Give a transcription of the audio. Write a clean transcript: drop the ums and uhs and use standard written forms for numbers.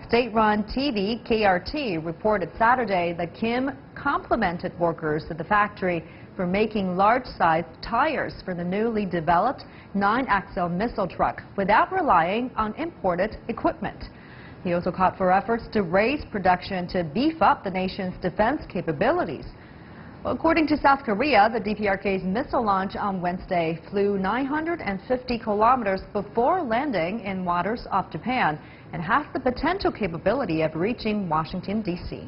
State-run TV KRT reported Saturday that Kim complimented workers at the factory for making large-sized tires for the newly developed 9-axle missile truck without relying on imported equipment. He also called for efforts to raise production to beef up the nation's defense capabilities. Well, according to South Korea, the DPRK's missile launch on Wednesday flew 950 kilometers before landing in waters off Japan and has the potential capability of reaching Washington, D.C.